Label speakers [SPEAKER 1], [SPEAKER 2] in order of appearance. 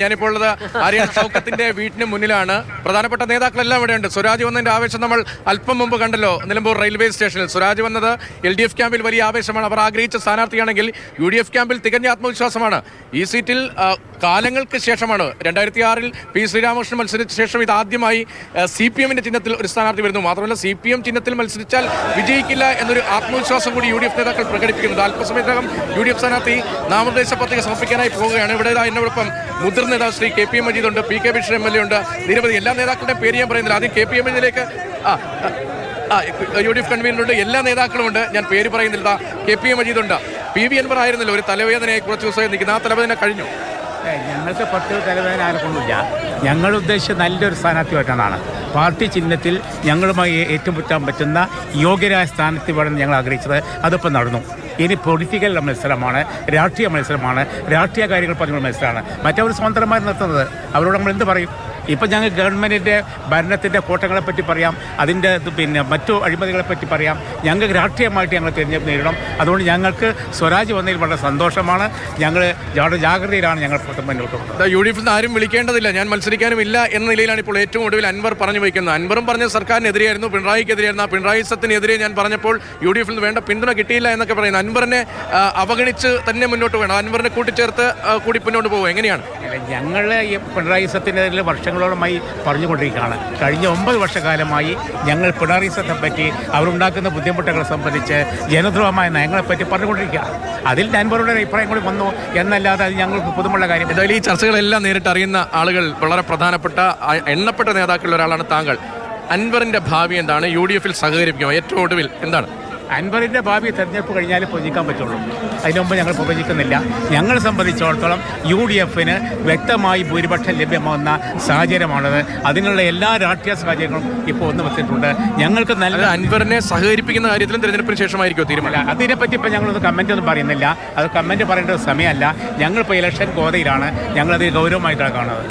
[SPEAKER 1] ഞാനിപ്പോൾ ഉള്ളത് ആര്യാടൻ ഷൗക്കത്തിന്റെ വീട്ടിന് മുന്നിലാണ്. പ്രധാനപ്പെട്ട നേതാക്കളെല്ലാം ഇവിടെയുണ്ട്. സ്വരാജ് വന്നതിന്റെ ആവേശം നമ്മൾ അല്പം മുമ്പ് കണ്ടല്ലോ. നിലമ്പൂർ റെയിൽവേ സ്റ്റേഷനിൽ സ്വരാജ് വന്നത് LDF ക്യാമ്പിൽ വലിയ ആവേശമാണ്. അവർ ആഗ്രഹിച്ച സ്ഥാനാർത്ഥിയാണെങ്കിൽ UDF ക്യാമ്പിൽ തികഞ്ഞ ആത്മവിശ്വാസമാണ്. ഈ സീറ്റിൽ കാലങ്ങൾക്ക് ശേഷമാണ് 2006-ൽ P. ശ്രീരാമകൃഷ്ണൻ മത്സരിച്ച ശേഷം ഇതാദ്യമായി CPM-ന്റെ ചിഹ്നത്തിൽ ഒരു സ്ഥാനാർത്ഥി വരുന്നു. മാത്രമല്ല CPM ചിഹ്നത്തിൽ മത്സരിച്ചാൽ വിജയിക്കില്ല എന്നൊരു ആത്മവിശ്വാസം കൂടി UDF നേതാക്കൾ പ്രകടിപ്പിക്കുന്നുണ്ട്. അല്പസമയത്തിനകം UDF സ്ഥാനാർത്ഥി നാമനിർദ്ദേശ പത്രിക സമർപ്പിക്കാനായി പോവുകയാണ്. ഇവിടെ എന്നോടൊപ്പം മുതിർന്ന നേതാവ് ശ്രീ KP M മജീദ് ഉണ്ട്, PK ബഷീർ MLA ഉണ്ട്, നിരവധി എല്ലാ നേതാക്കളുടെയും പേര് ഞാൻ പറയുന്നില്ല. ആദ്യം KP M മജീദിലേക്ക് UDF കൺവീനറുണ്ട്, എല്ലാ നേതാക്കളും ഉണ്ട്. ഞാൻ പേര് പറയുന്നില്ല. KP M മജീദ് ഉണ്ട്. PV Anwar ആയിരുന്നല്ലോ ഒരു തലവേദനയെ കുറച്ച് ദിവസമായി നിൽക്കുന്ന. ആ തലവേദന കഴിഞ്ഞു?
[SPEAKER 2] ഞങ്ങൾക്ക് പത്ത് തലവേദന ആർക്കൊന്നുമില്ല. ഞങ്ങൾ ഉദ്ദേശിച്ച നല്ലൊരു സ്ഥാനാർത്ഥിയായിട്ടാണ്. പാർട്ടി ചിഹ്നത്തിൽ ഞങ്ങളുമായി ഏറ്റുമുട്ടാൻ പറ്റുന്ന യോഗ്യരായ സ്ഥാനാർത്ഥി വേണമെന്ന് ഞങ്ങൾ ആഗ്രഹിച്ചത്. അതിപ്പോൾ നടന്നു. ഇനി പൊളിറ്റിക്കൽ മത്സരമാണ്, രാഷ്ട്രീയ മത്സരമാണ്, രാഷ്ട്രീയ കാര്യങ്ങൾ പറഞ്ഞ മത്സരമാണ്. മറ്റവർ സ്വതന്ത്രമായി നിർത്തുന്നത്. അവരോട് നമ്മൾ എന്ത് പറയും? ഇപ്പം ഞങ്ങൾ ഗവൺമെൻറ്റിൻ്റെ ഭരണത്തിൻ്റെ കോട്ടങ്ങളെപ്പറ്റി പറയാം, അതിൻ്റെ മറ്റു അഴിമതികളെപ്പറ്റി പറയാം. ഞങ്ങൾക്ക് രാഷ്ട്രീയമായിട്ട് ഞങ്ങൾ തിരഞ്ഞെടുപ്പ് നേരിടണം. അതുകൊണ്ട് ഞങ്ങൾക്ക് സ്വരാജ് വന്നതിൽ വളരെ സന്തോഷമാണ്. ഞങ്ങൾ വളരെ ജാഗ്രതയിലാണ് ഞങ്ങൾ മുന്നോട്ട് പോകുന്നത്.
[SPEAKER 1] UDF ആരും വിളിക്കേണ്ടതില്ല, ഞാൻ മത്സരിക്കാനും ഇല്ല എന്ന നിലയിലാണ് ഇപ്പോൾ ഏറ്റവും ഒടുവിൽ അൻവർ പറഞ്ഞു വയ്ക്കുന്നത്. അൻവറും പറഞ്ഞ സർക്കാരിനെതിരെയായിരുന്നു, പിണറായിക്കെതിരെയായിരുന്നു. ആ പിണറായി സത്തിനെതിരെ ഞാൻ പറഞ്ഞപ്പോൾ UDF വേണ്ട പിന്തുണ കിട്ടിയില്ല എന്നൊക്കെ പറയുന്നു. അൻവറിനെ അവഗണിച്ച് തന്നെ മുന്നോട്ട് വേണം, അൻവറിനെ കൂട്ടിച്ചേർത്ത് കൂടി മുന്നോട്ട് പോകും. എങ്ങനെയാണ്?
[SPEAKER 2] ഞങ്ങൾ ഈ പിണറായി സത്തിനെതിരെ വർഷങ്ങളോളമായി പറഞ്ഞുകൊണ്ടിരിക്കുകയാണ്. കഴിഞ്ഞ 9 വർഷക്കാലമായി ഞങ്ങൾ പിണറായി സത്തെ പറ്റി, അവരുണ്ടാക്കുന്ന ബുദ്ധിമുട്ടുകളെ സംബന്ധിച്ച്, ജനദ്രോഹമായ നയങ്ങളെപ്പറ്റി പറഞ്ഞുകൊണ്ടിരിക്കുകയാണ്. അതിൽ അൻവറുടെ അഭിപ്രായം കൂടി വന്നു എന്നല്ലാതെ അത് ഞങ്ങൾക്ക് പുതുമുള്ള കാര്യം.
[SPEAKER 1] എന്തായാലും ഈ ചർച്ചകളെല്ലാം നേരിട്ട് അറിയുന്ന ആളുകൾ, വളരെ പ്രധാനപ്പെട്ട എണ്ണപ്പെട്ട നേതാക്കളിൽ ഒരാളാണ് താങ്കൾ. അൻവറിന്റെ ഭാവി എന്താണ്? UDF സഹകരിപ്പിക്കുമോ? ഏറ്റവും ഒടുവിൽ എന്താണ്
[SPEAKER 2] അൻവറിൻ്റെ ഭാവി തെരഞ്ഞെടുപ്പ് കഴിഞ്ഞാൽ പ്രവചിക്കാൻ പറ്റുള്ളൂ. അതിനു മുമ്പ് ഞങ്ങൾ പ്രവചിക്കുന്നില്ല. ഞങ്ങളെ സംബന്ധിച്ചിടത്തോളം UDF-ന് വ്യക്തമായി ഭൂരിപക്ഷം ലഭ്യമാകുന്ന സാഹചര്യമാണത്. അതിനുള്ള എല്ലാ രാഷ്ട്രീയ സാഹചര്യങ്ങളും ഇപ്പോൾ ഒന്ന് വെച്ചിട്ടുണ്ട്. ഞങ്ങൾക്ക് നല്ല
[SPEAKER 1] അൻവറിനെ സഹകരിപ്പിക്കുന്ന കാര്യത്തിലും തെരഞ്ഞെടുപ്പിന് ശേഷമായിരിക്കും തീരുമാനം.
[SPEAKER 2] അതിനെപ്പറ്റി ഇപ്പം ഞങ്ങളൊന്നും കമൻ്റ് ഒന്നും പറയുന്നില്ല. അത് കമൻ്റ് പറയേണ്ട സമയമല്ല. ഞങ്ങളിപ്പോൾ ഇലക്ഷൻ ഗോതയിലാണ്. ഞങ്ങളത് ഗൗരവമായിട്ടാണ് കാണുന്നത്.